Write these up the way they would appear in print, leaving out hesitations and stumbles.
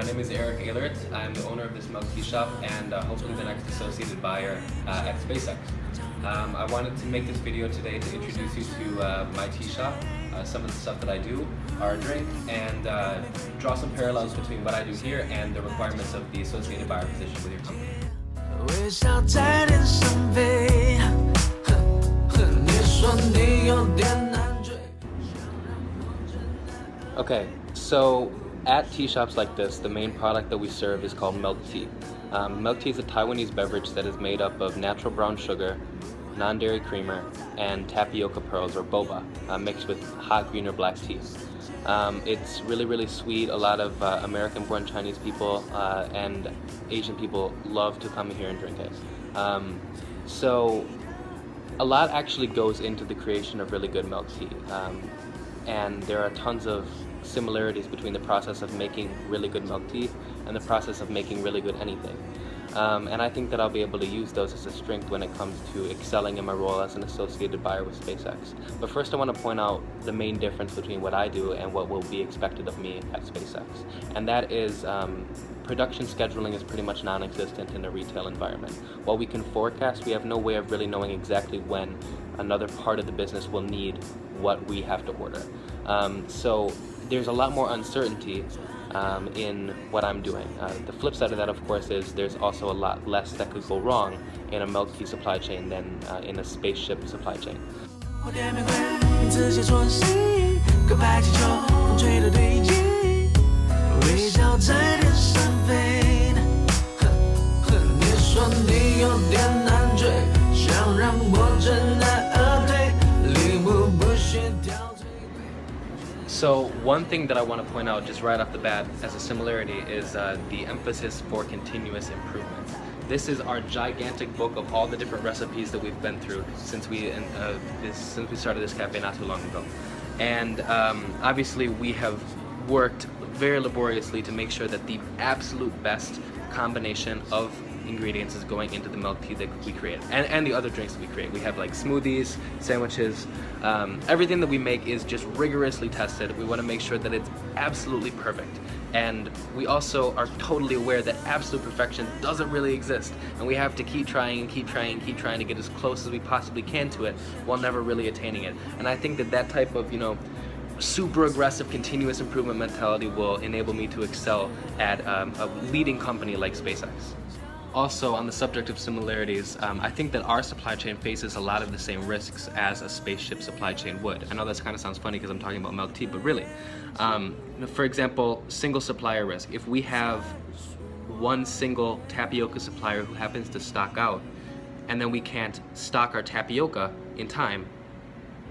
My name is Eric Ehlert. I'm the owner of this milk tea shop and hopefully the next associated buyer at SpaceX. I wanted to make this video today to introduce you to my tea shop, some of the stuff that I do, our drink, and draw some parallels between what I do here and the requirements of the associated buyer position with your company. Okay, so at tea shops like this, the main product that we serve is called milk tea. Milk tea is a Taiwanese beverage that is made up of natural brown sugar, non-dairy creamer, and tapioca pearls or boba, mixed with hot green or black tea. It's really sweet. A lot of American-born Chinese people and Asian people love to come here and drink it. So a lot actually goes into the creation of really good milk tea, and there are tons of similarities between the process of making really good milk tea and the process of making really good anything. And I think that I'll be able to use those as a strength when it comes to excelling in my role as an associated buyer with SpaceX. But first I want to point out the main difference between what I do and what will be expected of me at SpaceX. And that is production scheduling is pretty much non-existent in a retail environment. While we can forecast, we have no way of really knowing exactly when another part of the business will need what we have to order. So there's a lot more uncertainty in what I'm doing. The flip side of that, of course, is there's also a lot less that could go wrong in a milk tea supply chain than in a spaceship supply chain. So one thing that I want to point out just right off the bat as a similarity is the emphasis for continuous improvement. This is our gigantic book of all the different recipes that we've been through since we started this cafe not too long ago. And obviously we have worked very laboriously to make sure that the absolute best combination of ingredients is going into the milk tea that we create and the other drinks that we create. We have like smoothies, sandwiches, everything that we make is just rigorously tested. We want to make sure that it's absolutely perfect, and we also are totally aware that absolute perfection doesn't really exist, and we have to keep trying to get as close as we possibly can to it while never really attaining it. And I think that type of, super aggressive continuous improvement mentality will enable me to excel at a leading company like SpaceX. Also, on the subject of similarities, I think that our supply chain faces a lot of the same risks as a spaceship supply chain would. I know that kind of sounds funny because I'm talking about milk tea, but really, for example, single supplier risk. If we have one single tapioca supplier who happens to stock out, and then we can't stock our tapioca in time,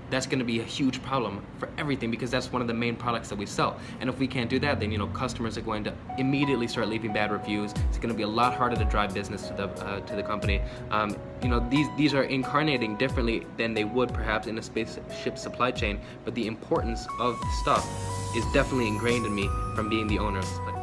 that's going to be a huge problem for everything, because that's one of the main products that we sell. And if we can't do that, then customers are going to immediately start leaving bad reviews. It's going to be a lot harder to drive business to the company. These are incarnating differently than they would perhaps in a spaceship supply chain, but the importance of the stuff is definitely ingrained in me from being the owner of this place.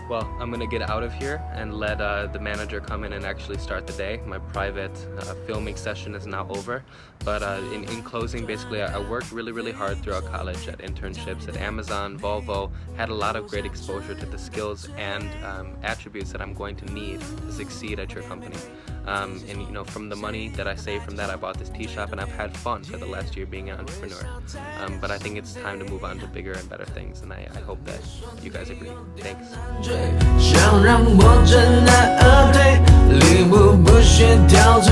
Well, I'm gonna get out of here and let the manager come in and actually start the day. My private filming session is now over, but in closing, basically I worked really hard throughout college at internships at Amazon, Volvo, had a lot of great exposure to the skills and attributes that I'm going to need to succeed at your company. And from the money that I saved from that, I bought this tea shop, and I've had fun for the last year being an entrepreneur. But I think it's time to move on to bigger and better things, and I hope that you guys agree. Thanks. 想让我真爱而对，礼物不需挑最